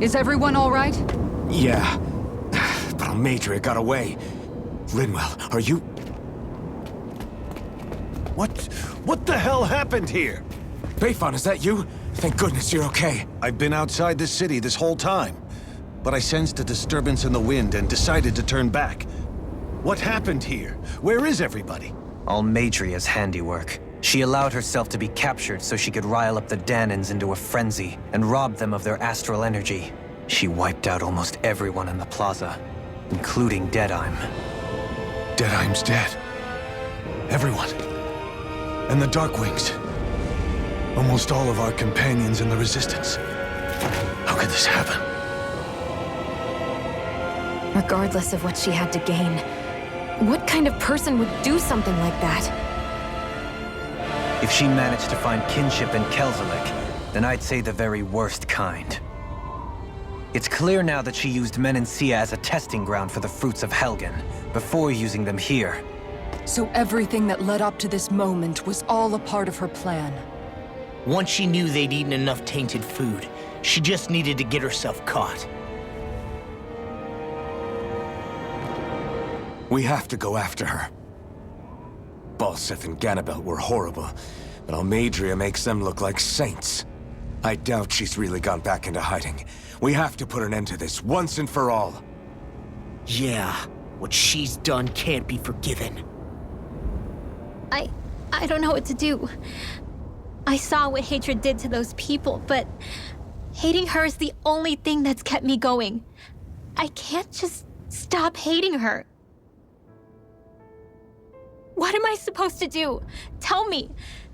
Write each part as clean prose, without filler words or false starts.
Is everyone all right? Yeah, but Almeidrea got away. Rinwell, are you... What the hell happened here? Bayfon, is that you? Thank goodness you're okay. I've been outside the city this whole time, but I sensed a disturbance in the wind and decided to turn back. What happened here? Where is everybody? Almeidrea's handiwork. She allowed herself to be captured so she could rile up the Dahnans into a frenzy and rob them of their astral energy. She wiped out almost everyone in the plaza, including Deadheim. Deadheim's dead. Everyone. And the Darkwings. Almost all of our companions in the Resistance. How could this happen? Regardless of what she had to gain, what kind of person would do something like that? If she managed to find kinship in Kelzelik, then I'd say the very worst kind. It's clear now that she used Menancia as a testing ground for the fruits of Helgen, before using them here. So everything that led up to this moment was all a part of her plan. Once she knew they'd eaten enough tainted food, she just needed to get herself caught. We have to go after her. Balseth and Ganabelt were horrible, but Almeidrea makes them look like saints. I doubt she's really gone back into hiding. We have to put an end to this, once and for all. Yeah, what she's done can't be forgiven. I don't know what to do. I saw what hatred did to those people, but hating her is the only thing that's kept me going. I can't just stop hating her. What am I supposed to do? Tell me.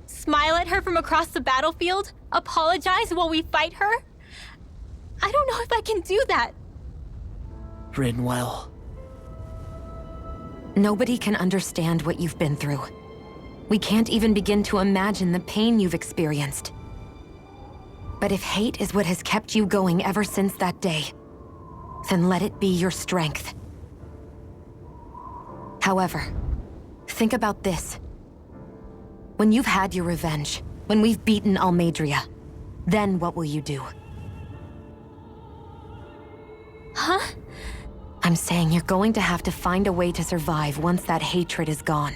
Smile at her from across the battlefield? Apologize while we fight her? I don't know if I can do that. Rinwell. Nobody can understand what you've been through. We can't even begin to imagine the pain you've experienced. But if hate is what has kept you going ever since that day, then let it be your strength. However, think about this. When you've had your revenge, when we've beaten Almeidrea, then what will you do? Huh? I'm saying you're going to have to find a way to survive once that hatred is gone.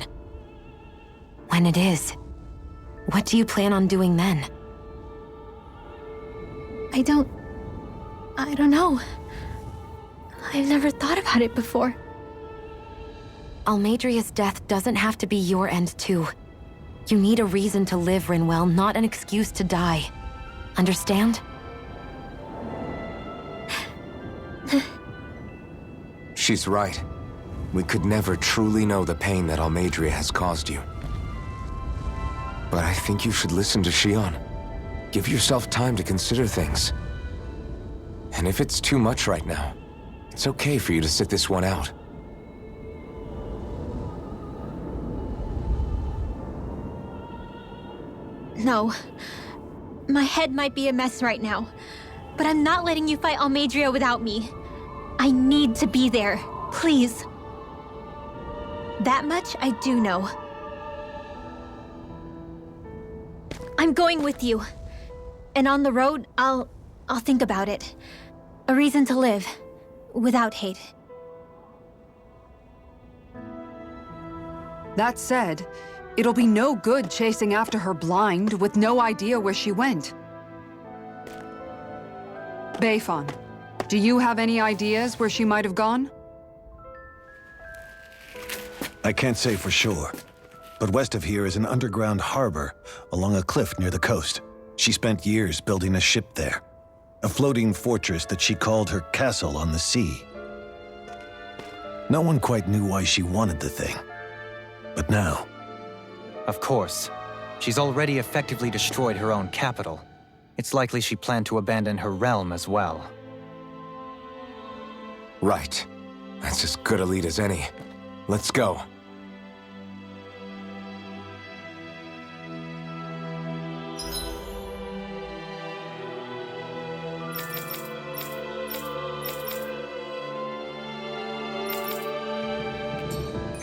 When it is, what do you plan on doing then? I don't know. I've never thought about it before. Almeidrea's death doesn't have to be your end too. You need a reason to live, Rinwell, not an excuse to die. Understand? She's right. We could never truly know the pain that Almeidrea has caused you. But I think you should listen to Shionne. Give yourself time to consider things. And if it's too much right now, it's okay for you to sit this one out. No. My head might be a mess right now, but I'm not letting you fight Almeidrea without me. I need to be there. Please. That much I do know. I'm going with you. And on the road, I'll think about it. A reason to live. Without hate. That said, it'll be no good chasing after her blind with no idea where she went. Bayfon, do you have any ideas where she might have gone? I can't say for sure, but west of here is an underground harbor along a cliff near the coast. She spent years building a ship there, a floating fortress that she called her castle on the sea. No one quite knew why she wanted the thing, but now... Of course. She's already effectively destroyed her own capital. It's likely she planned to abandon her realm as well. Right. That's as good a lead as any. Let's go.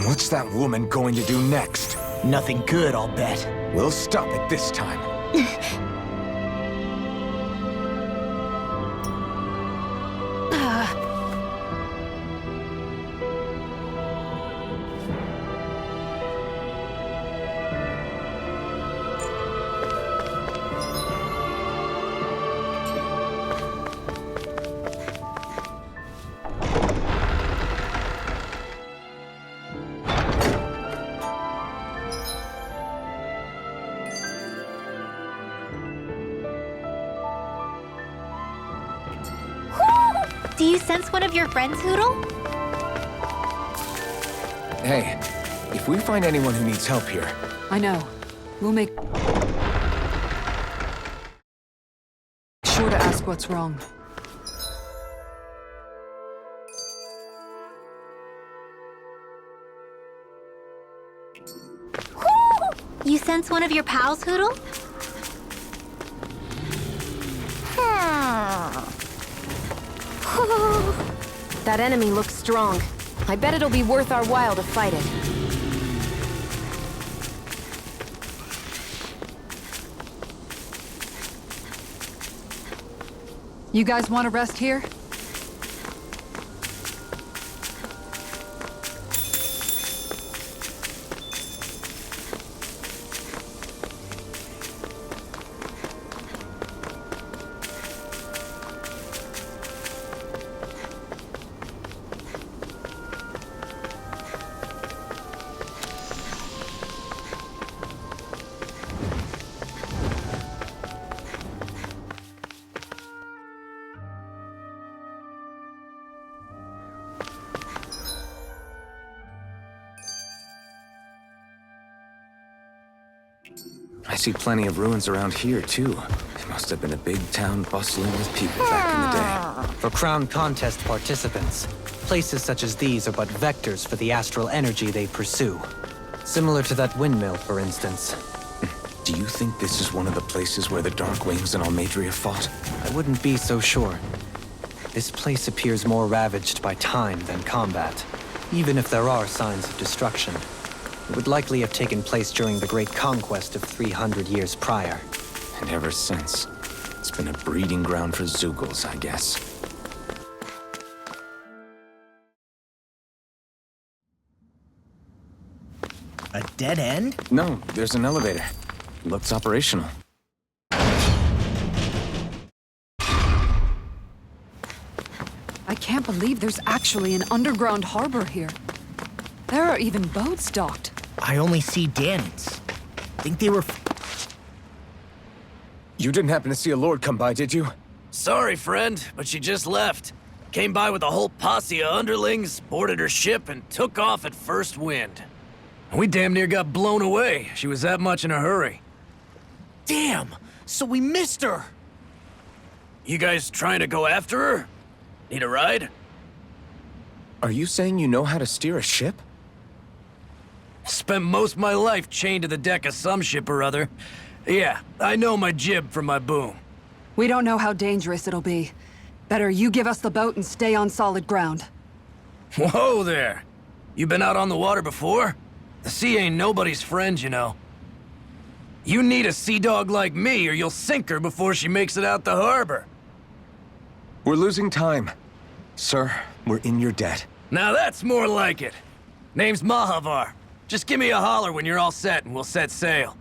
What's that woman going to do next? Nothing good, I'll bet. We'll stop it this time. Do you sense one of your friends, Hootle? Hey, if we find anyone who needs help here, I know. We'll make sure to ask what's wrong. You sense one of your pals, Hootle? That enemy looks strong. I bet it'll be worth our while to fight it. You guys want to rest here? I see plenty of ruins around here, too. It must have been a big town bustling with people back in the day. For Crown Contest participants, places such as these are but vectors for the astral energy they pursue. Similar to that windmill, for instance. Do you think this is one of the places where the Dark Wings and Almeidrea fought? I wouldn't be so sure. This place appears more ravaged by time than combat, even if there are signs of destruction. It would likely have taken place during the Great Conquest of 300 years prior. And ever since, it's been a breeding ground for Zeugles, I guess. A dead end? No, there's an elevator. Looks operational. I can't believe there's actually an underground harbor here. There are even boats docked. I only see Danans. Think they were... You didn't happen to see a lord come by, did you? Sorry, friend, but she just left. Came by with a whole posse of underlings, boarded her ship, and took off at first wind. We damn near got blown away. She was that much in a hurry. Damn! So we missed her! You guys trying to go after her? Need a ride? Are you saying you know how to steer a ship? Spent most of my life chained to the deck of some ship or other. Yeah, I know my jib from my boom. We don't know how dangerous it'll be. Better you give us the boat and stay on solid ground. Whoa there! You been out on the water before? The sea ain't nobody's friend, you know. You need a sea dog like me, or you'll sink her before she makes it out the harbor. We're losing time. Sir, we're in your debt. Now that's more like it. Name's Mahavar. Just give me a holler when you're all set and we'll set sail.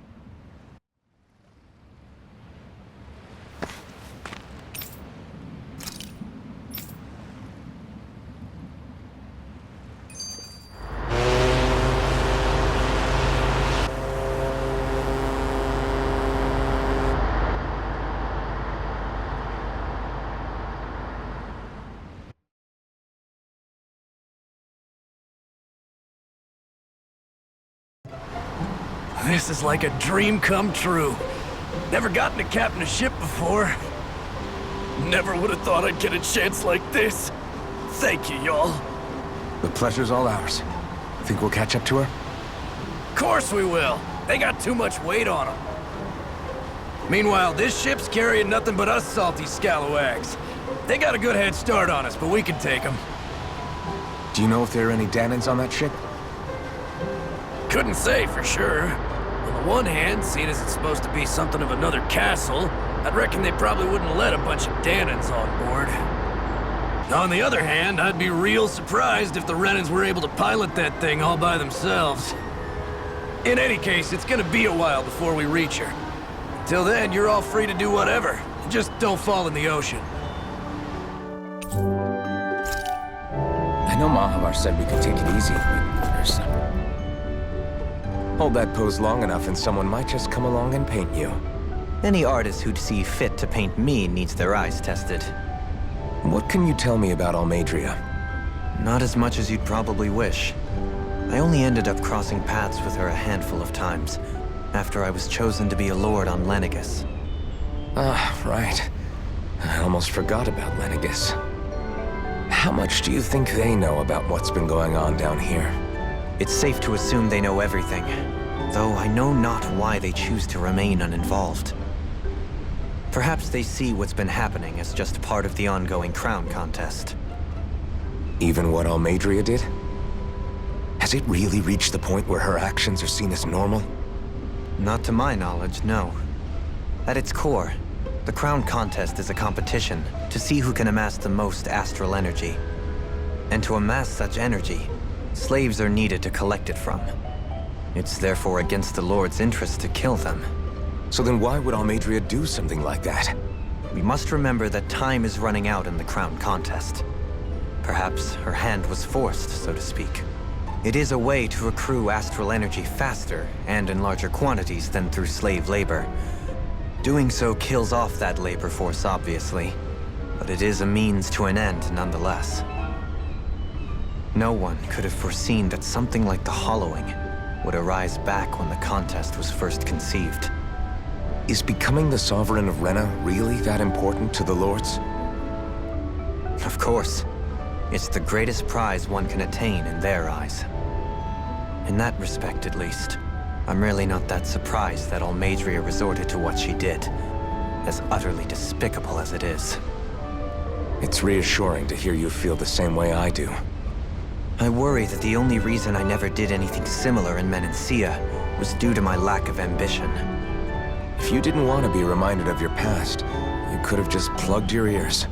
This is like a dream come true. Never gotten to captain a ship before. Never would have thought I'd get a chance like this. Thank you, y'all. The pleasure's all ours. Think we'll catch up to her? Course we will. They got too much weight on them. Meanwhile, this ship's carrying nothing but us salty scalawags. They got a good head start on us, but we can take them. Do you know if there are any Danans on that ship? Couldn't say for sure. On the one hand, seeing as it's supposed to be something of another castle, I'd reckon they probably wouldn't let a bunch of Danans on board. On the other hand, I'd be real surprised if the Renans were able to pilot that thing all by themselves. In any case, it's gonna be a while before we reach her. Till then, you're all free to do whatever. Just don't fall in the ocean. I know Mahavar said we could take it easy, but there's... Hold that pose long enough and someone might just come along and paint you. Any artist who'd see fit to paint me needs their eyes tested. What can you tell me about Almeidrea? Not as much as you'd probably wish. I only ended up crossing paths with her a handful of times, after I was chosen to be a lord on Lenegis. Ah, right. I almost forgot about Lenegis. How much do you think they know about what's been going on down here? It's safe to assume they know everything, though I know not why they choose to remain uninvolved. Perhaps they see what's been happening as just part of the ongoing crown contest. Even what Almeidrea did? Has it really reached the point where her actions are seen as normal? Not to my knowledge, no. At its core, the crown contest is a competition to see who can amass the most astral energy. And to amass such energy, slaves are needed to collect it from. It's therefore against the Lord's interest to kill them. So then why would Almeidrea do something like that? We must remember that time is running out in the crown contest. Perhaps her hand was forced, so to speak. It is a way to accrue astral energy faster and in larger quantities than through slave labor. Doing so kills off that labor force, obviously, but it is a means to an end nonetheless. No one could have foreseen that something like the Hollowing would arise back when the contest was first conceived. Is becoming the Sovereign of Rena really that important to the Lords? Of course. It's the greatest prize one can attain in their eyes. In that respect, at least, I'm really not that surprised that Almeidrea resorted to what she did, as utterly despicable as it is. It's reassuring to hear you feel the same way I do. I worry that the only reason I never did anything similar in Menancia was due to my lack of ambition. If you didn't want to be reminded of your past, you could have just plugged your ears.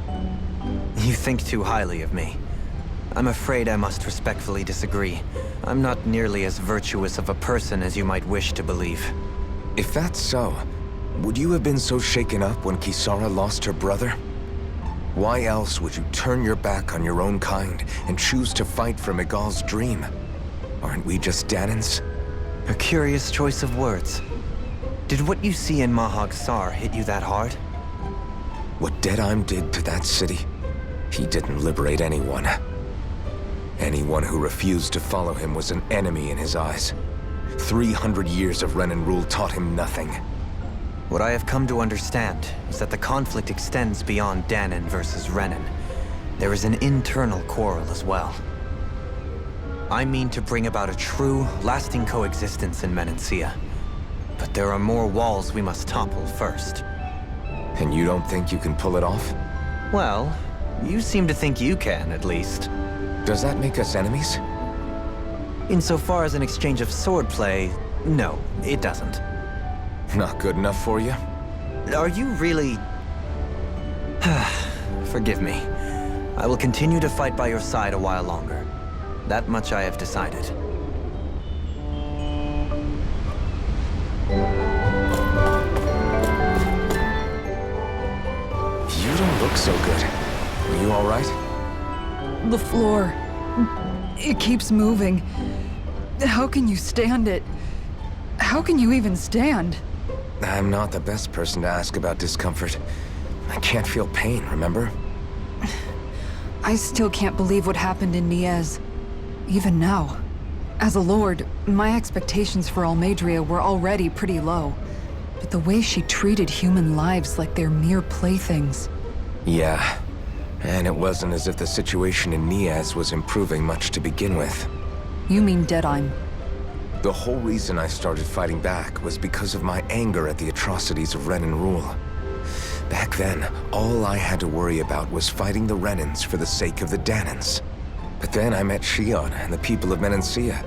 You think too highly of me. I'm afraid I must respectfully disagree. I'm not nearly as virtuous of a person as you might wish to believe. If that's so, would you have been so shaken up when Kisara lost her brother? Why else would you turn your back on your own kind and choose to fight for Miguel's dream? Aren't we just Danans? A curious choice of words. Did what you see in Mahag Saar hit you that hard? What Deadheim did to that city, he didn't liberate anyone. Anyone who refused to follow him was an enemy in his eyes. 300 years of Renan rule taught him nothing. What I have come to understand is that the conflict extends beyond Danan versus Renan. There is an internal quarrel as well. I mean to bring about a true, lasting coexistence in Menancia. But there are more walls we must topple first. And you don't think you can pull it off? Well, you seem to think you can, at least. Does that make us enemies? Insofar as an exchange of swordplay, no, it doesn't. Not good enough for you? Are you really... Forgive me. I will continue to fight by your side a while longer. That much I have decided. You don't look so good. Are you all right? The floor. It keeps moving. How can you stand it? How can you even stand? I'm not the best person to ask about discomfort. I can't feel pain, remember? I still can't believe what happened in Niez. Even now. As a lord, my expectations for Almeidrea were already pretty low. But the way she treated human lives like they're mere playthings. Yeah. And it wasn't as if the situation in Niez was improving much to begin with. You mean Deadheim? The whole reason I started fighting back was because of my anger at the atrocities of Renan rule. Back then, all I had to worry about was fighting the Renans for the sake of the Danans. But then I met Shion and the people of Menancia,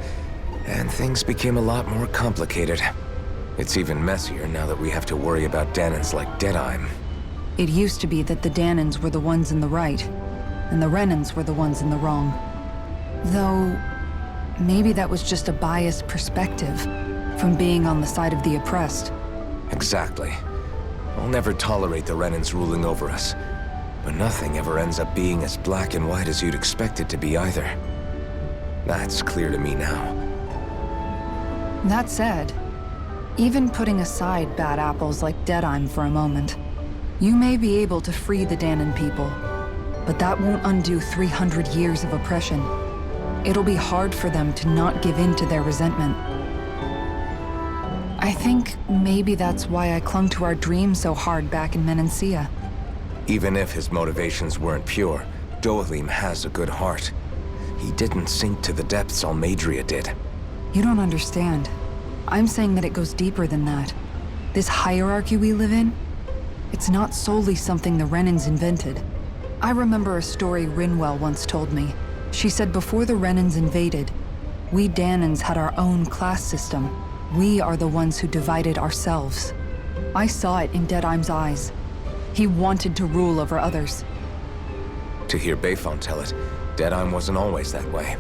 and things became a lot more complicated. It's even messier now that we have to worry about Danans like Deadheim. It used to be that the Danans were the ones in the right, and the Renans were the ones in the wrong. Though, maybe that was just a biased perspective from being on the side of the oppressed. Exactly. I'll never tolerate the Renans ruling over us. But nothing ever ends up being as black and white as you'd expect it to be either. That's clear to me now. That said, even putting aside bad apples like Deadheim for a moment, you may be able to free the Danan people. But that won't undo 300 years of oppression. It'll be hard for them to not give in to their resentment. I think maybe that's why I clung to our dream so hard back in Menancia. Even if his motivations weren't pure, Dohalim has a good heart. He didn't sink to the depths Almeidrea did. You don't understand. I'm saying that it goes deeper than that. This hierarchy we live in, it's not solely something the Renans invented. I remember a story Rinwell once told me. She said before the Renans invaded, we Dahnans had our own class system. We are the ones who divided ourselves. I saw it in Deadeye's eyes. He wanted to rule over others. To hear Bayfon tell it, Deadeye wasn't always that way.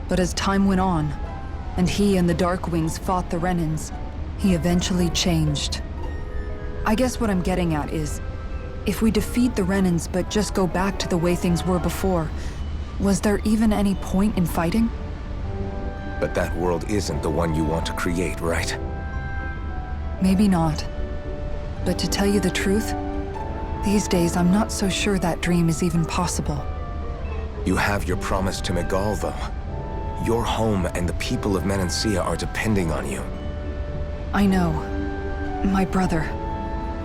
But as time went on, and he and the Darkwings fought the Renans, he eventually changed. I guess what I'm getting at is, if we defeat the Renans but just go back to the way things were before, was there even any point in fighting? But that world isn't the one you want to create, right? Maybe not. But to tell you the truth, these days I'm not so sure that dream is even possible. You have your promise to Miguel, though. Your home and the people of Menancia are depending on you. I know. My brother.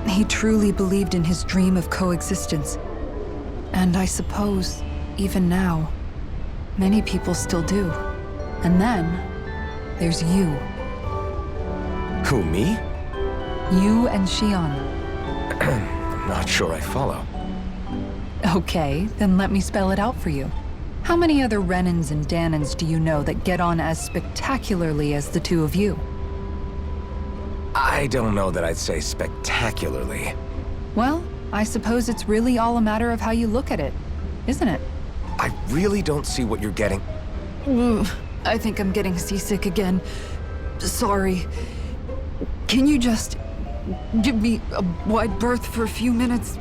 He truly believed in his dream of coexistence. And I suppose, even now, many people still do. And then, there's you. Who, me? You and Shion. I'm not sure I follow. Okay, then let me spell it out for you. How many other Renans and Dahnans do you know that get on as spectacularly as the two of you? I don't know that I'd say spectacularly. Well, I suppose it's really all a matter of how you look at it, isn't it? I really don't see what you're getting. I think I'm getting seasick again. Sorry. Can you just give me a wide berth for a few minutes?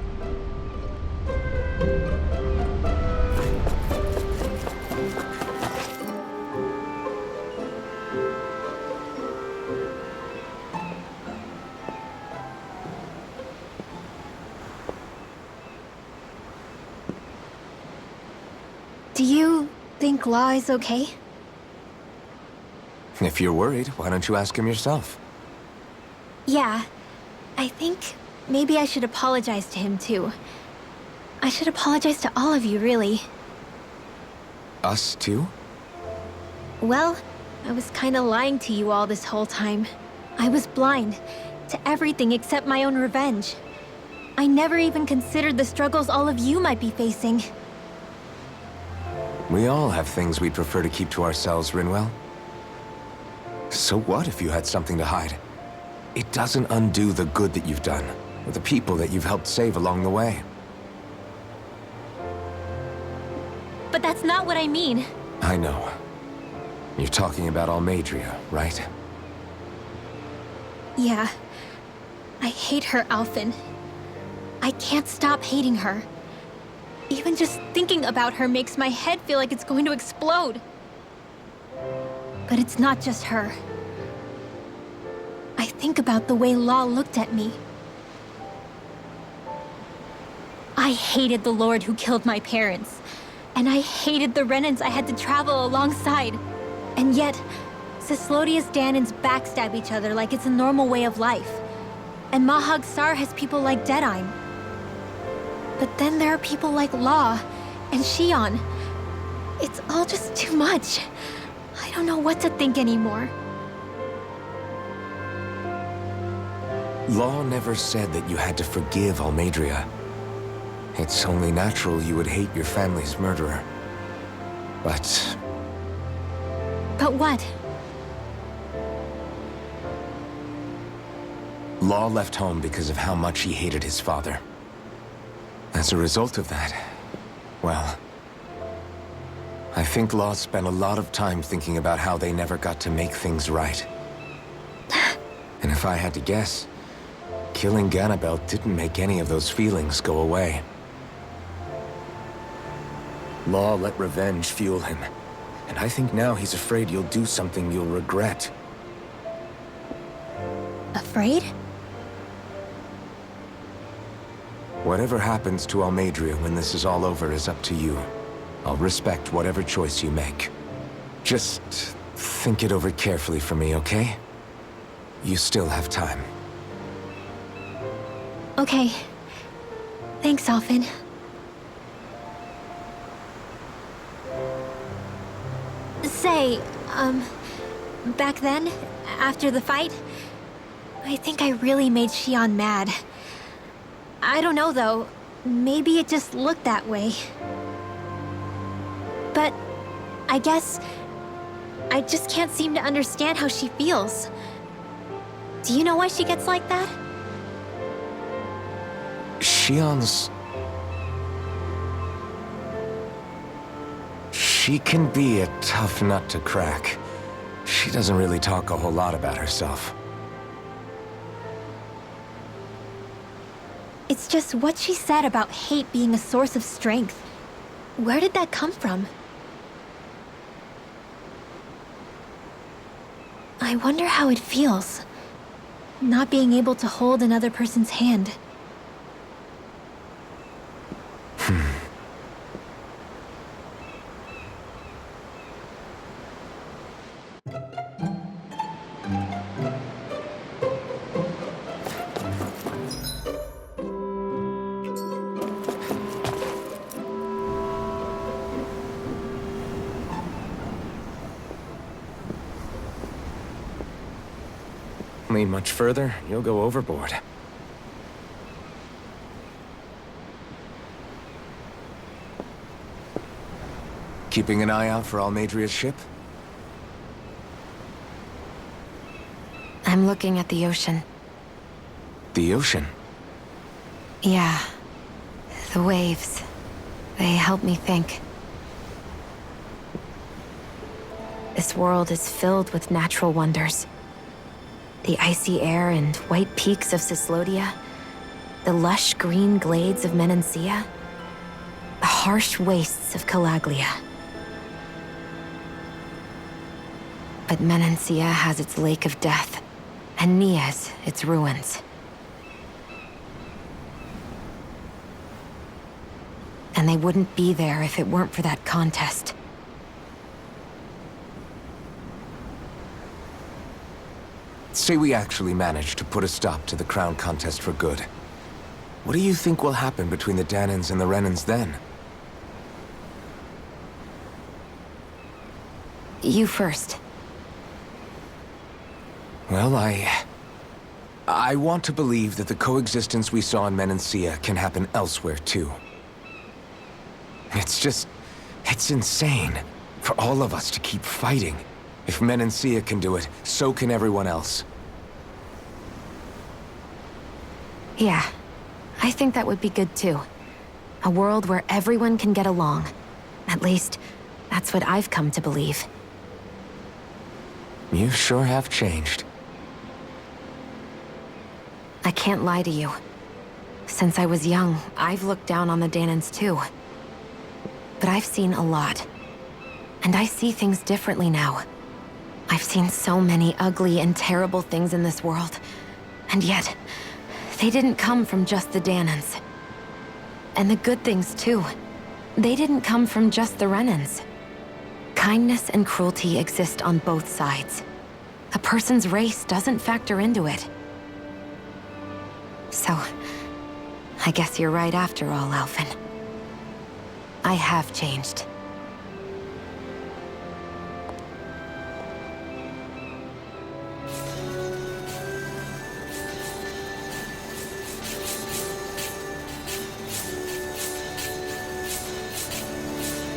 Do you think Law is okay? If you're worried, why don't you ask him yourself? Yeah. I think maybe I should apologize to him too. I should apologize to all of you, really. Us too? Well, I was kinda lying to you all this whole time. I was blind to everything except my own revenge. I never even considered the struggles all of you might be facing. We all have things we'd prefer to keep to ourselves, Rinwell. So what if you had something to hide? It doesn't undo the good that you've done, or the people that you've helped save along the way. But that's not what I mean. I know. You're talking about Almeidrea, right? Yeah. I hate her, Alphen. I can't stop hating her. Even just thinking about her makes my head feel like it's going to explode. But it's not just her. I think about the way Law looked at me. I hated the Lord who killed my parents. And I hated the Renans I had to travel alongside. And yet, Cyslodia's Dahnans backstab each other like it's a normal way of life. And Mahag Saar has people like Deadeye. But then there are people like Law and Shion. It's all just too much. I don't know what to think anymore. Law never said that you had to forgive Almeidrea. It's only natural you would hate your family's murderer. But But what? Law left home because of how much he hated his father. As a result of that, well, I think Law spent a lot of time thinking about how they never got to make things right. And if I had to guess, killing Ganabel didn't make any of those feelings go away. Law let revenge fuel him, and I think now he's afraid you'll do something you'll regret. Afraid? Whatever happens to Almeidrea when this is all over is up to you. I'll respect whatever choice you make. Just think it over carefully for me, okay? You still have time. Okay. Thanks, Alphen. Say, back then, after the fight, I think I really made Xion mad. I don't know, though. Maybe it just looked that way. But I guess I just can't seem to understand how she feels. Do you know why she gets like that? Xion's... She can be a tough nut to crack. She doesn't really talk a whole lot about herself. It's just what she said about hate being a source of strength. Where did that come from? I wonder how it feels, not being able to hold another person's hand. Lean much further, you'll go overboard. Keeping an eye out for Almeidrea's ship? I'm looking at the ocean. The ocean? Yeah. The waves. They help me think. This world is filled with natural wonders. The icy air and white peaks of Cyslodia, the lush green glades of Menancia, the harsh wastes of Calaglia. But Menancia has its Lake of Death, and Nias its ruins. And they wouldn't be there if it weren't for that contest. Say we actually manage to put a stop to the crown contest for good. What do you think will happen between the Dahnans and the Renans then? You first. Well, I want to believe that the coexistence we saw in Menancia can happen elsewhere, too. It's insane for all of us to keep fighting. If Menancia can do it, so can everyone else. Yeah, I think that would be good too. A world where everyone can get along. At least, that's what I've come to believe. You sure have changed. I can't lie to you. Since I was young, I've looked down on the Dahnans too. But I've seen a lot. And I see things differently now. I've seen so many ugly and terrible things in this world. And yet, they didn't come from just the Dahnans. And the good things too. They didn't come from just the Renans. Kindness and cruelty exist on both sides. A person's race doesn't factor into it. So, I guess you're right after all, Alphen. I have changed.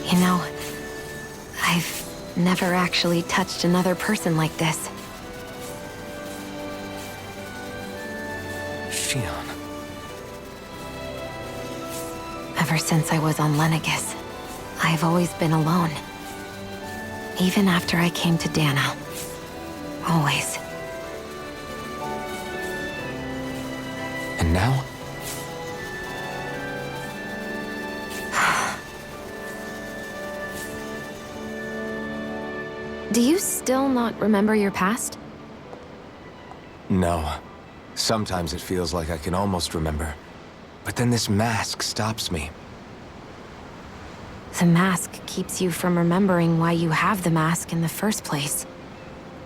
You know, I've never actually touched another person like this. Xion. Ever since I was on Lenegis, I've always been alone. Even after I came to Dahna. Always. And now? Do you still not remember your past? No. Sometimes it feels like I can almost remember. But then this mask stops me. The mask keeps you from remembering why you have the mask in the first place.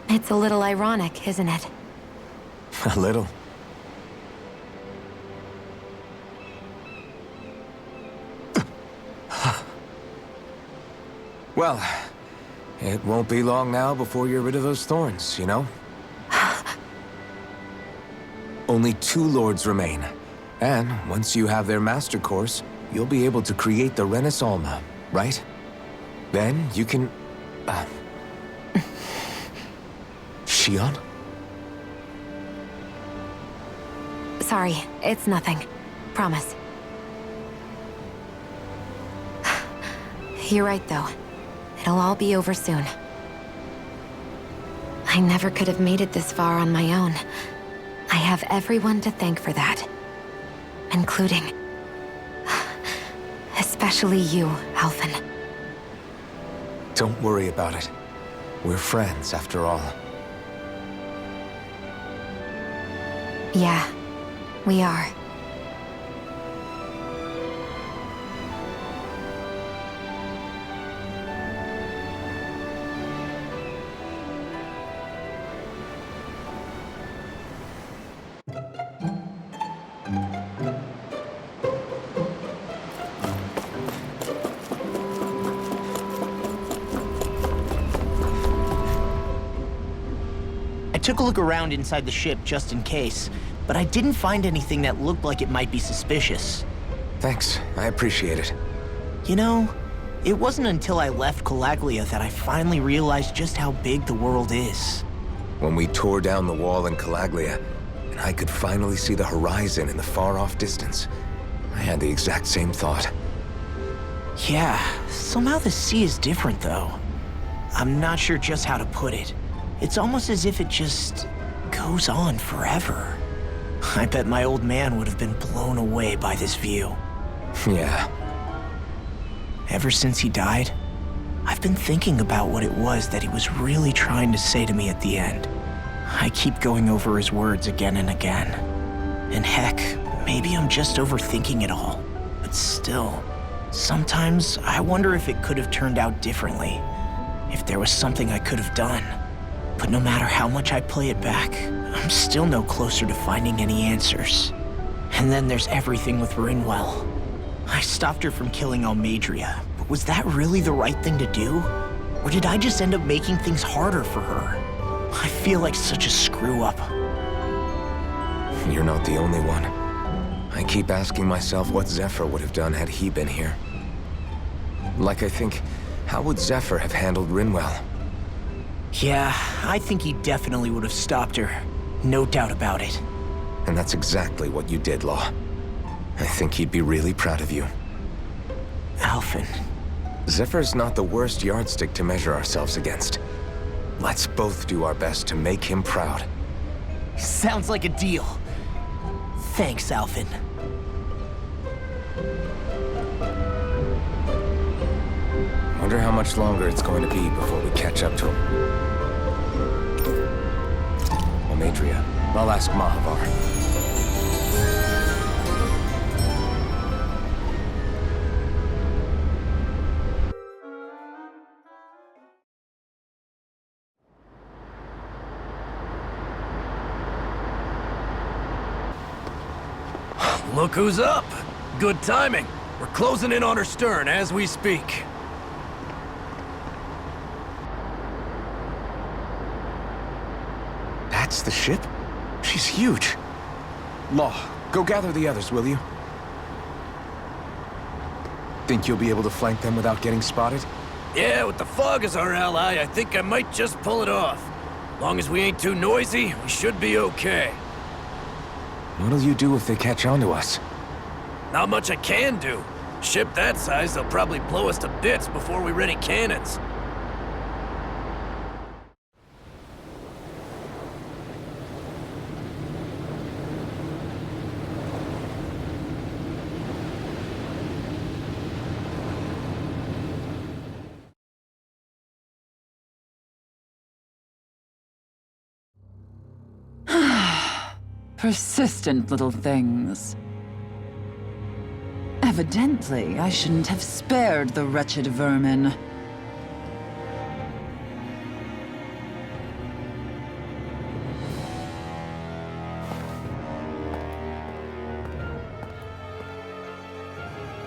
It's a little ironic, isn't it? A little. Well, it won't be long now before you're rid of those thorns, you know? Only 2 lords remain. And once you have their master course, you'll be able to create the Renis Alma, right? Then you can... Shion? Sorry, it's nothing. Promise. You're right, though. It'll all be over soon. I never could have made it this far on my own. I have everyone to thank for that. Including... especially you, Alphen. Don't worry about it. We're friends, after all. Yeah, we are. I took a look around inside the ship just in case, but I didn't find anything that looked like it might be suspicious. Thanks, I appreciate it. You know, it wasn't until I left Calaglia that I finally realized just how big the world is. When we tore down the wall in Calaglia, and I could finally see the horizon in the far-off distance, I had the exact same thought. Yeah, somehow the sea is different though. I'm not sure just how to put it. It's almost as if it just goes on forever. I bet my old man would have been blown away by this view. Yeah. Ever since he died, I've been thinking about what it was that he was really trying to say to me at the end. I keep going over his words again and again. And heck, maybe I'm just overthinking it all. But still, sometimes I wonder if it could have turned out differently. If there was something I could have done. But no matter how much I play it back, I'm still no closer to finding any answers. And then there's everything with Rinwell. I stopped her from killing Almeidrea, but was that really the right thing to do? Or did I just end up making things harder for her? I feel like such a screw-up. You're not the only one. I keep asking myself what Zephyr would have done had he been here. Like I think, how would Zephyr have handled Rinwell? Yeah, I think he definitely would have stopped her. No doubt about it. And that's exactly what you did, Law. I think he'd be really proud of you. Alphen. Zephyr's not the worst yardstick to measure ourselves against. Let's both do our best to make him proud. Sounds like a deal. Thanks, Alphen. Wonder how much longer it's going to be before we catch up to him. Almeidrea, I'll ask Mahavar. Look who's up! Good timing. We're closing in on her stern as we speak. That's the ship? She's huge. Law, go gather the others, will you? Think you'll be able to flank them without getting spotted? Yeah, with the fog as our ally, I think I might just pull it off. Long as we ain't too noisy, we should be okay. What'll you do if they catch on to us? Not much I can do. Ship that size, they'll probably blow us to bits before we ready cannons. Persistent little things. Evidently, I shouldn't have spared the wretched vermin.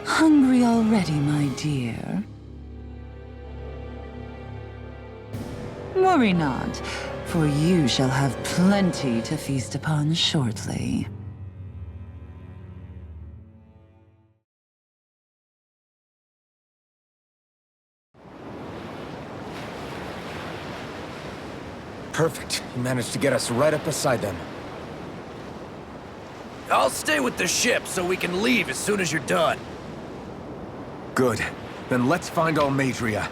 Hungry already, my dear? Worry not, for you shall have plenty to feast upon shortly. Perfect. You managed to get us right up beside them. I'll stay with the ship so we can leave as soon as you're done. Good. Then let's find Almeidrea.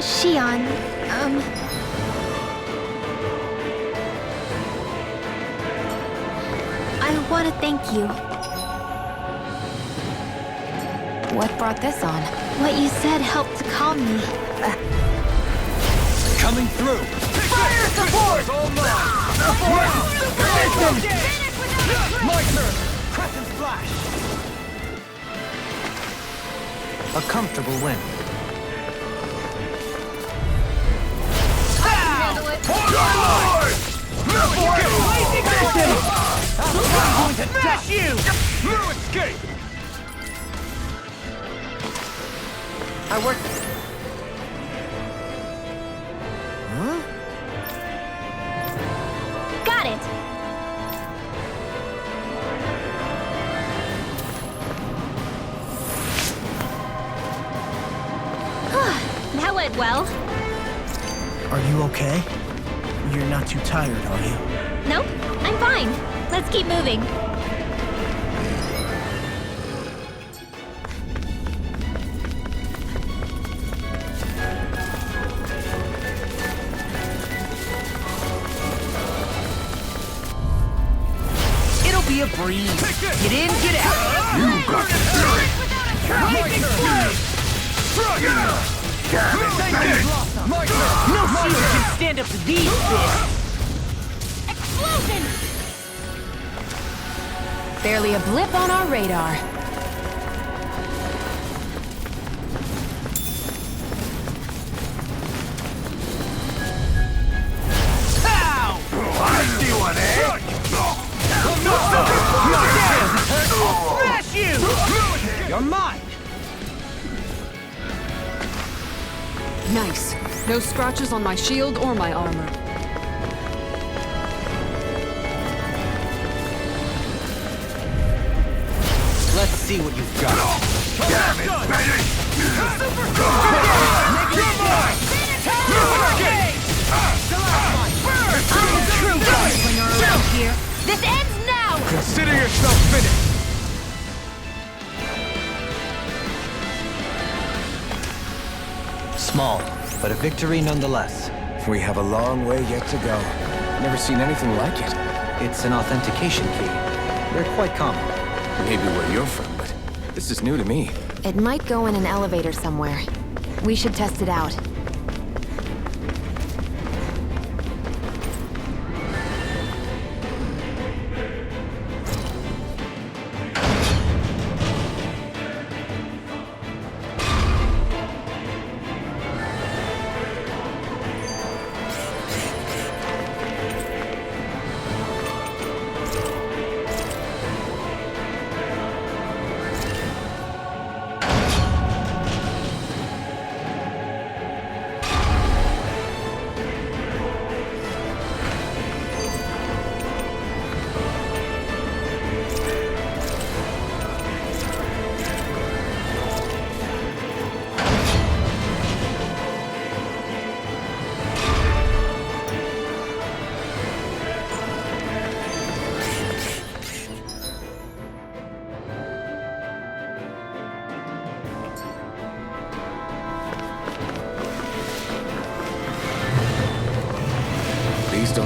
Shion, I want to thank you. What brought this on? What you said helped to calm me. Coming through! Fire support! All My turn! Crescent Flash! A comfortable win. I'm going to smash you! No escape! I work. Got it! That went well. Are you okay? You're not too tired, are you? Nope, I'm fine. Let's keep moving. It'll be a breeze. Get in, get out. You got the spirit! No shield can stand up to these fists. Barely a blip on our radar. I see one, eh? Smash you! You're mine. Nice. No scratches on my shield or my armor. Let's see what you've got. Damn it, baby! I'm a true gunslinger around here. This ends now! Consider yourself finished! Small, but a victory nonetheless. We have a long way yet to go. Never seen anything like it. It's an authentication key. They're quite common. Maybe where you're from, but this is new to me. It might go in an elevator somewhere. We should test it out.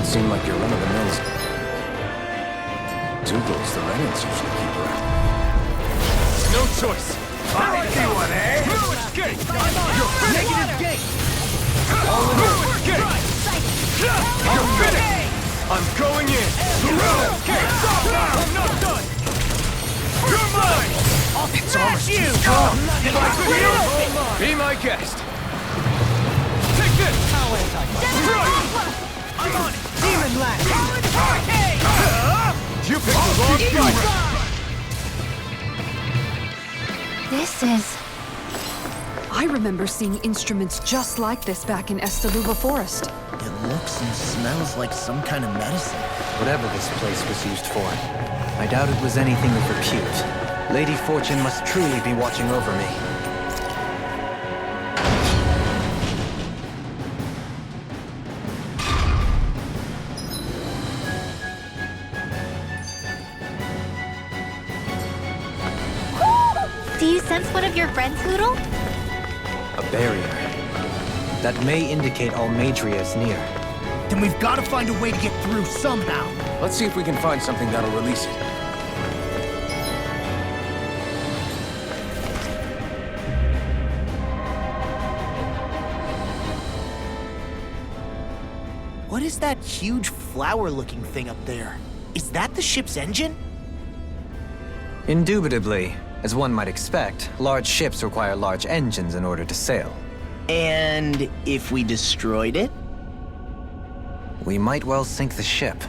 seem like you're run-of-the-mills. Two goals the Renans usually keep around. No choice. I see one, eh? No escape! You're negative gate! No escape! You're finished! I'm going in! No escape! I'm not done! You're mine! It's ours. You! Be my guest! Take this! I'm on it! Demon Lash! You picked the wrong fight! This is... I remember seeing instruments just like this back in Estaluba Forest. It looks and smells like some kind of medicine. Whatever this place was used for, I doubt it was anything of repute. Lady Fortune must truly be watching over me. Do you sense one of your friends, Hoodle? A barrier. That may indicate Almadria is near. Then we've got to find a way to get through somehow. Let's see if we can find something that'll release it. What is that huge flower-looking thing up there? Is that the ship's engine? Indubitably. As one might expect, large ships require large engines in order to sail. And if we destroyed it? We might well sink the ship.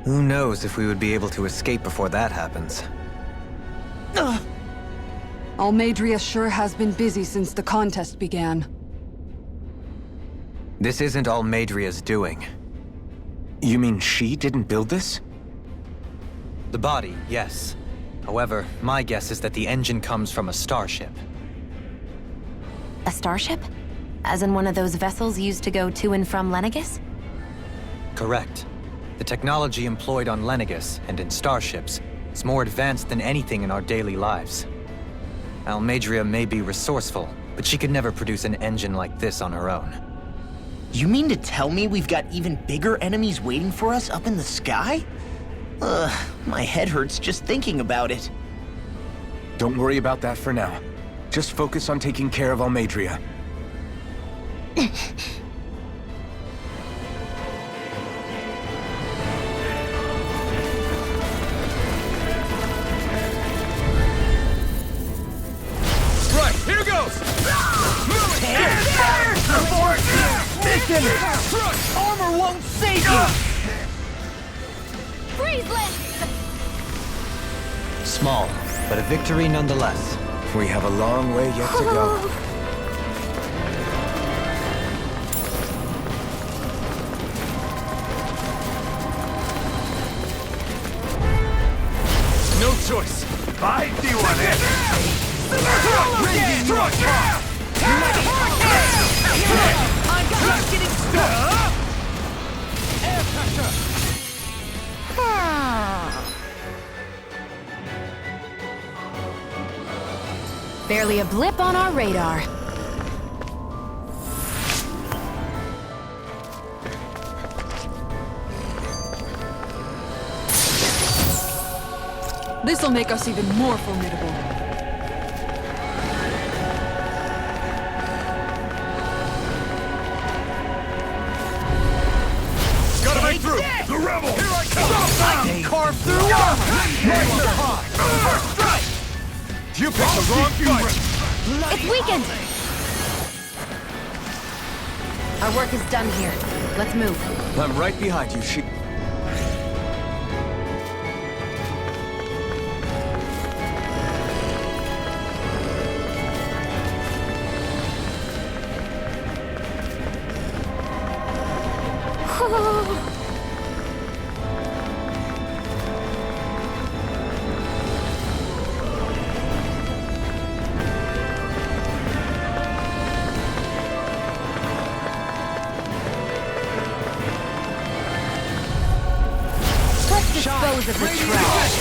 Who knows if we would be able to escape before that happens. Almadria sure has been busy since the contest began. This isn't Almadria's doing. You mean she didn't build this? The body, yes. However, my guess is that the engine comes from a starship. A starship? As in one of those vessels used to go to and from Lenegis? Correct. The technology employed on Lenegis and in starships is more advanced than anything in our daily lives. Almadria may be resourceful, but she could never produce an engine like this on her own. You mean to tell me we've got even bigger enemies waiting for us up in the sky? My head hurts just thinking about it. Don't worry about that for now. Just focus on taking care of Almadria. Right, here goes! Armor won't save you! Small, but a victory nonetheless. We have a long way yet to go. No choice. I see one, eh? I'm just getting stuck! Air pressure! Barely a blip on our radar. This'll make us even more formidable. Gotta break through! The rebel! Here I come! Carve through armor! First strike! You picked the wrong fight! It's weakened! Our work is done here. Let's move. I'm right behind you, she... Dispose of the trash.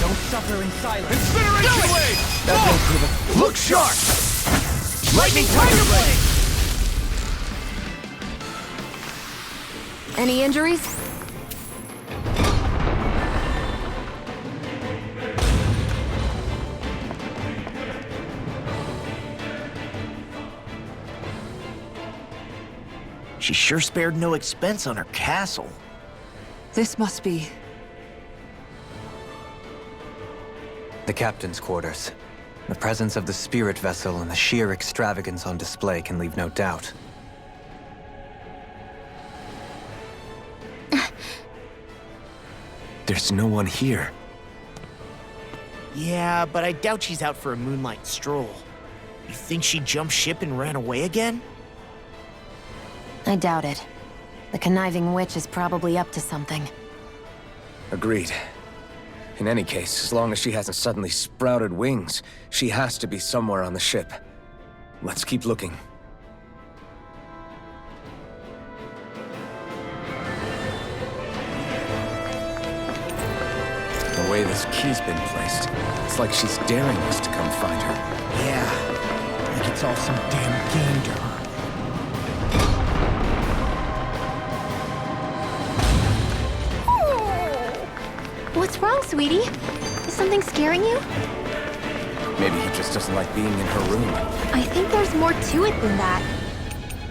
Don't suffer in silence. Incineration blade! That won't prove it. Look sharp! Lightning Tiger Blade! Any injuries? She sure spared no expense on her castle. This must be... The captain's quarters. The presence of the spirit vessel and the sheer extravagance on display can leave no doubt. There's no one here. Yeah, but I doubt she's out for a moonlight stroll. You think she jumped ship and ran away again? I doubt it. The conniving witch is probably up to something. Agreed. In any case, as long as she hasn't suddenly sprouted wings, she has to be somewhere on the ship. Let's keep looking. The way this key's been placed, it's like she's daring us to come find her. Yeah, like it's all some damn game to her. What's wrong, sweetie? Is something scaring you? Maybe he just doesn't like being in her room. I think there's more to it than that.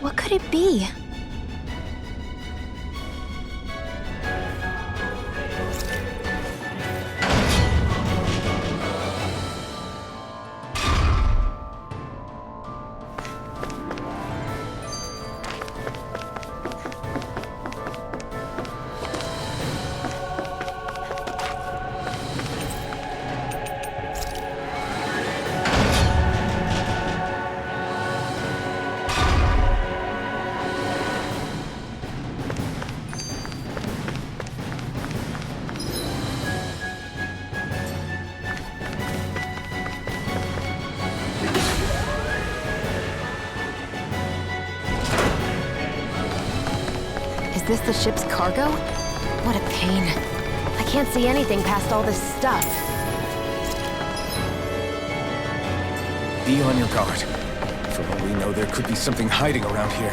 What could it be? Is this the ship's cargo? What a pain. I can't see anything past all this stuff. Be on your guard. For all we know, there could be something hiding around here.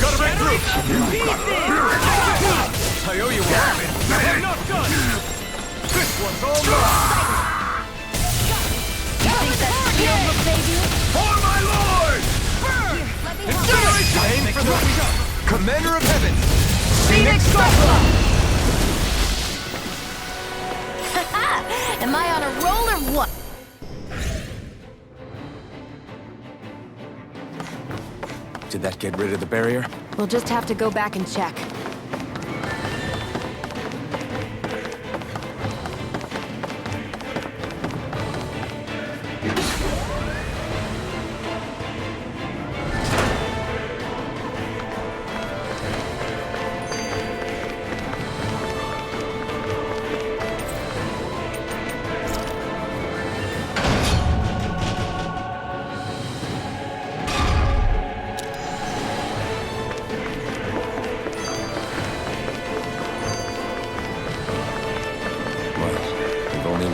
Gotta break through! I owe you one. I'm not done! This one's all mine! You think that shield will save you? For my lord! Burn! Incineration! For the Commander of Heaven! Phoenix Am I on a roll or what? Did that get rid of the barrier? We'll just have to go back and check.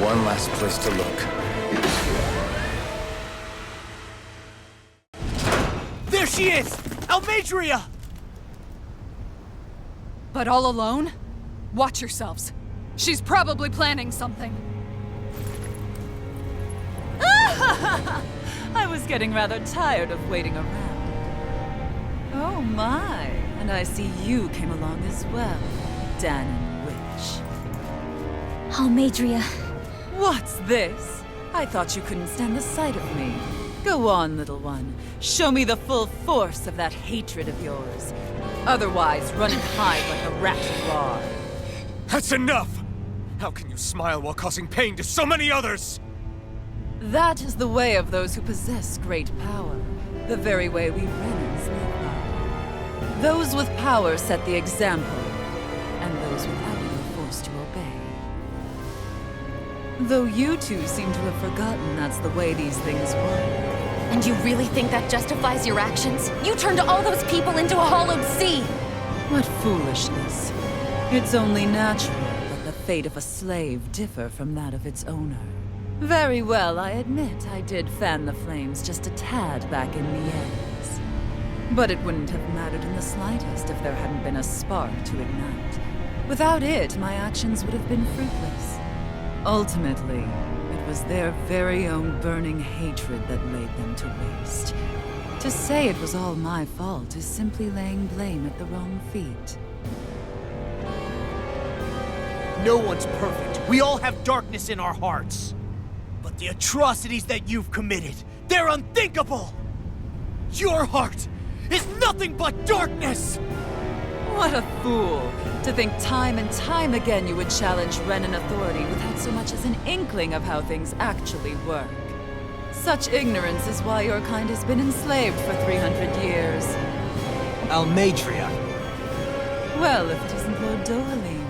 One last place to look. There she is! Almadria! But all alone? Watch yourselves. She's probably planning something. I was getting rather tired of waiting around. Oh my, and I see you came along as well, Dahnan Witch. Almadria. What's this? I thought you couldn't stand the sight of me. Go on, little one. Show me the full force of that hatred of yours. Otherwise, run and hide like a rat you are. That's enough! How can you smile while causing pain to so many others? That is the way of those who possess great power. The very way we Renans live by. Those with power set the example, and those without it are forced to obey. Though you two seem to have forgotten that's the way these things work. And you really think that justifies your actions? You turned all those people into a hollowed sea! What foolishness. It's only natural that the fate of a slave differ from that of its owner. Very well, I admit I did fan the flames just a tad back in Niez. But it wouldn't have mattered in the slightest if there hadn't been a spark to ignite. Without it, my actions would have been fruitless. Ultimately, it was their very own burning hatred that laid them to waste. To say it was all my fault is simply laying blame at the wrong feet. No one's perfect. We all have darkness in our hearts. But the atrocities that you've committed, they're unthinkable! Your heart is nothing but darkness! What a fool! To think time and time again you would challenge Renan authority without so much as an inkling of how things actually work. Such ignorance is why your kind has been enslaved for 300 years. Almeidria. Well, if it isn't Lord Dohalim.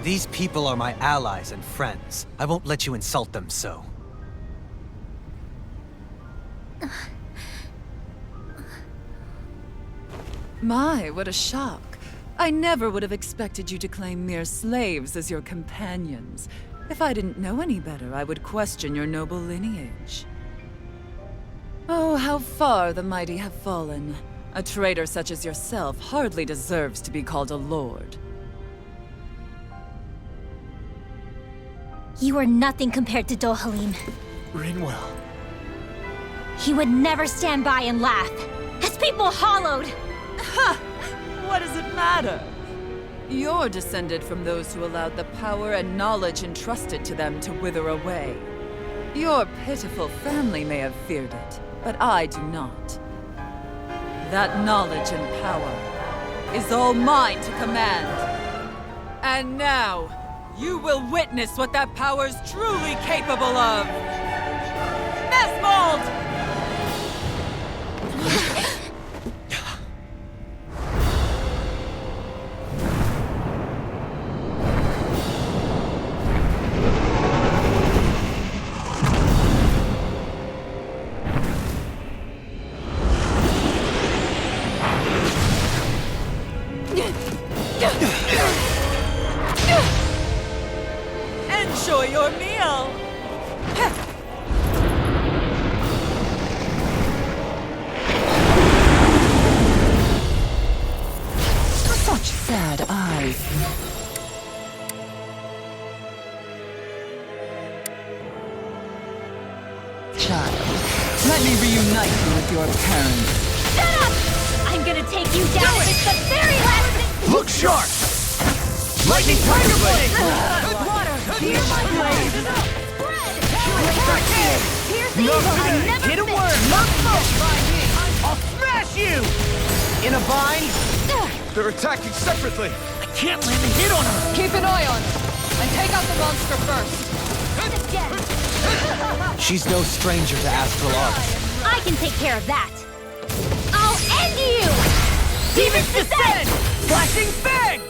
These people are my allies and friends. I won't let you insult them so. My, what a shock. I never would have expected you to claim mere slaves as your companions. If I didn't know any better, I would question your noble lineage. Oh, how far the mighty have fallen. A traitor such as yourself hardly deserves to be called a lord. You are nothing compared to Dohalim. Rinwell. He would never stand by and laugh. His people hollowed! Ha! What does it matter? You're descended from those who allowed the power and knowledge entrusted to them to wither away. Your pitiful family may have feared it, but I do not. That knowledge and power is all mine to command. And now, you will witness what that power's truly capable of! Mesmold! Enjoy your meal! Such sad eyes. Child, let me reunite you with your parents. Shut up! I'm gonna take you down if it's the very last thing— Look sharp! Lightning Tiger Blade! Good water! Hear my blade! Spread! Pierce evil! I've never Hit a been— word! Not I'll smash you! In a bind? They're attacking separately. I can't land a hit on her! Keep an eye on her, and take out the monster first. Again. She's no stranger to astral arts. I can take care of that. I'll end you! Demon's Descent! Flashing Fang!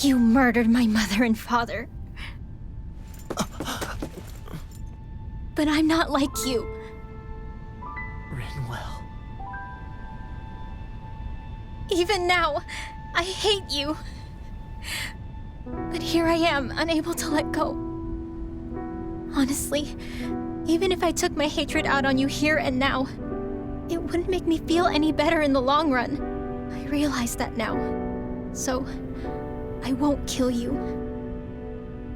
You murdered my mother and father. But I'm not like you. Rinwell. Even now, I hate you. But here I am, unable to let go. Honestly, even if I took my hatred out on you here and now, it wouldn't make me feel any better in the long run. I realize that now. So, I won't kill you.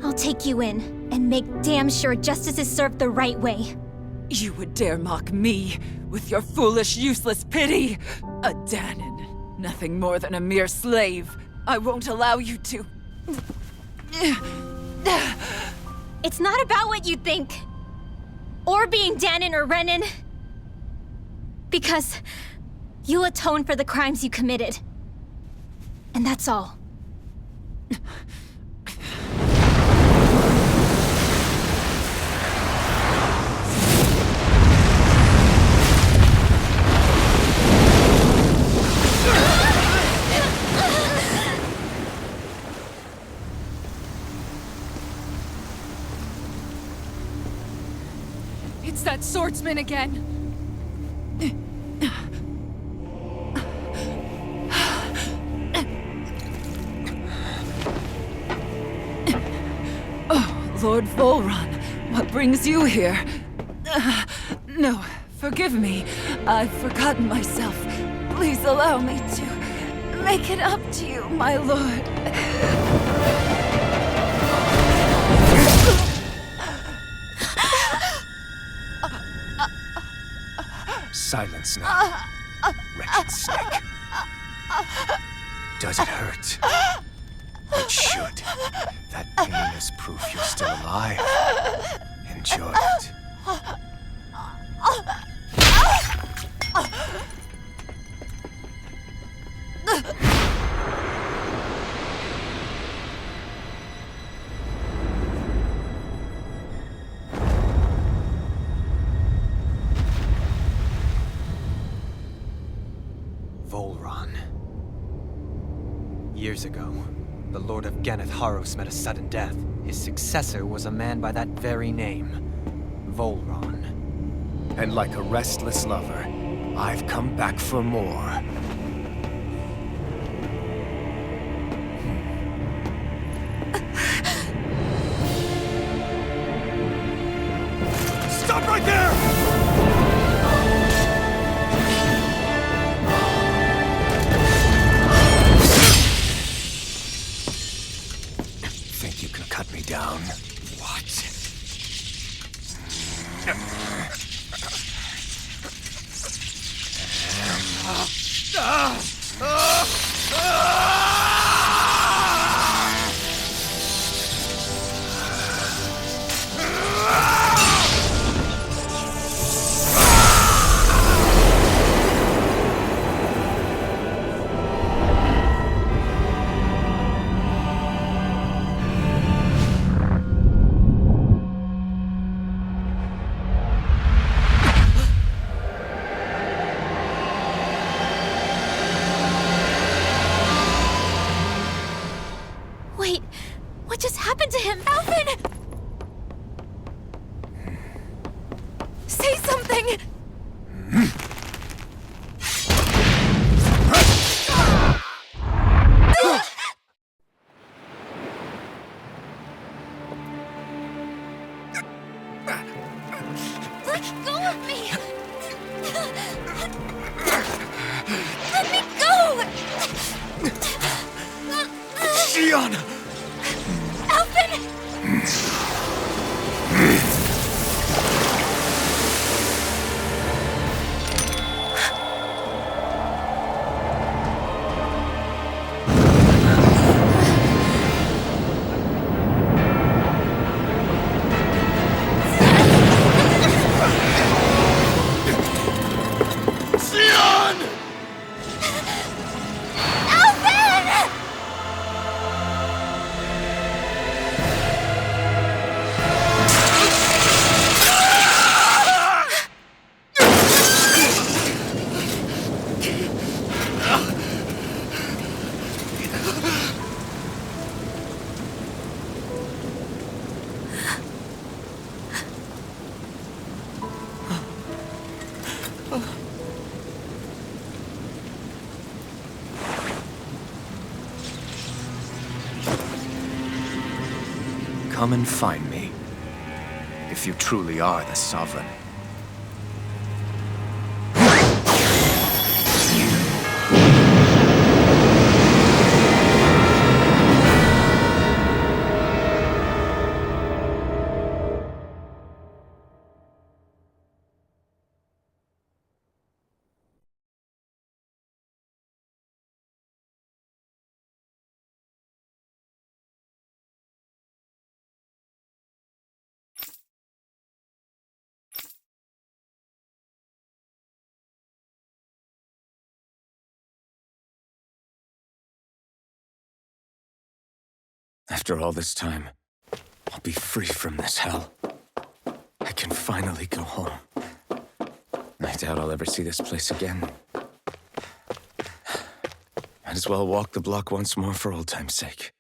I'll take you in and make damn sure justice is served the right way. You would dare mock me with your foolish, useless pity? A Dahnan, nothing more than a mere slave. I won't allow you to. It's not about what you think. Or being Dahnan or Renan. Because you'll atone for the crimes you committed. And that's all. It's that swordsman again! Oh, Lord Volron, what brings you here? No, forgive me. I've forgotten myself. Please allow me to make it up to you, my lord. Silence now, wretched snake. Does it hurt? It should. That pain is proof you're still alive. Enjoy it. Volron. Years ago, the Lord of Ganath Haros met a sudden death. His successor was a man by that very name, Volron. And like a restless lover, I've come back for more. Stop right there! Think you can cut me down? What? Wait, what just happened to him? Alvin! Say something! Let go of me! Let me go! Shion! Alvin! Alvin! Come and find me, if you truly are the Sovereign. After all this time, I'll be free from this hell. I can finally go home. I doubt I'll ever see this place again. Might as well walk the block once more for old time's sake.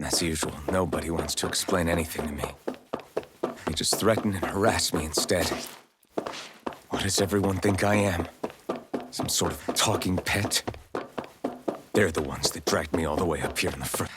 As usual, nobody wants to explain anything to me. They just threaten and harass me instead. What does everyone think I am? Some sort of talking pet? They're the ones that dragged me all the way up here in the front.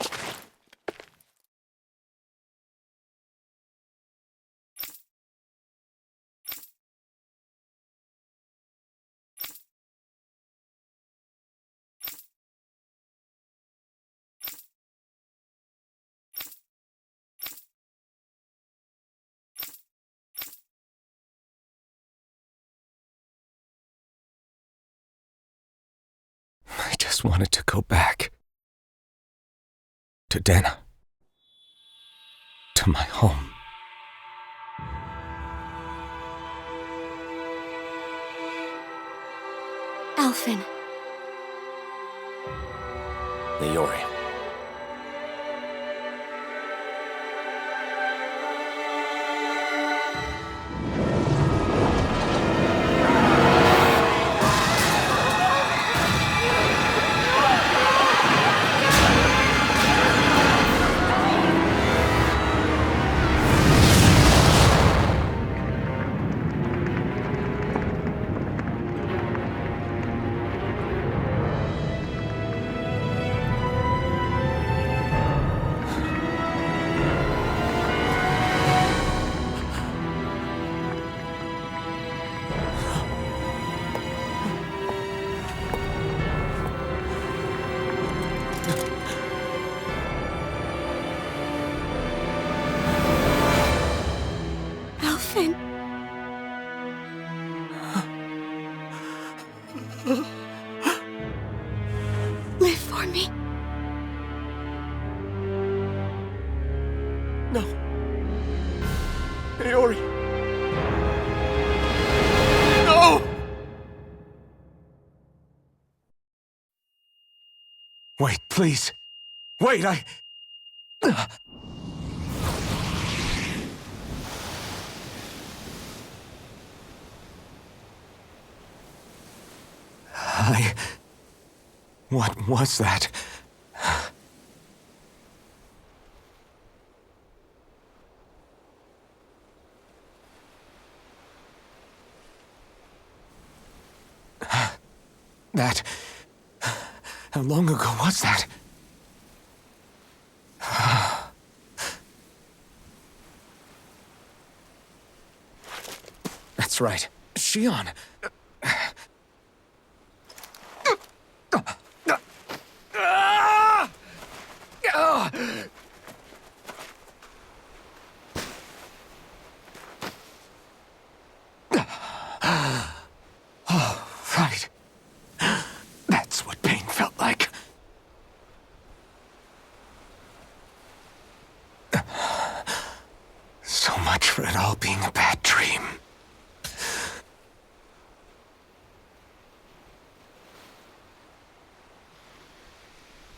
I just wanted to go back. To Denna. To my home. Alphen. Leori. Alphen. Live for me. No. Leori. No! Wait, please. Wait, What was that? That... How long ago was that? That's right. Shion. Oh, right. That's what pain felt like. So much for it all being a bad dream.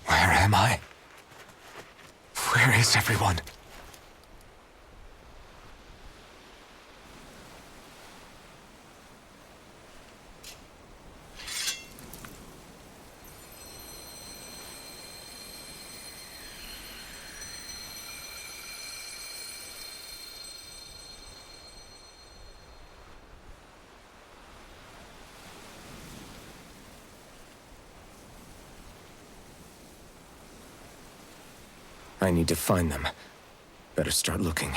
Where am I? Where is everyone? I need to find them. Better start looking.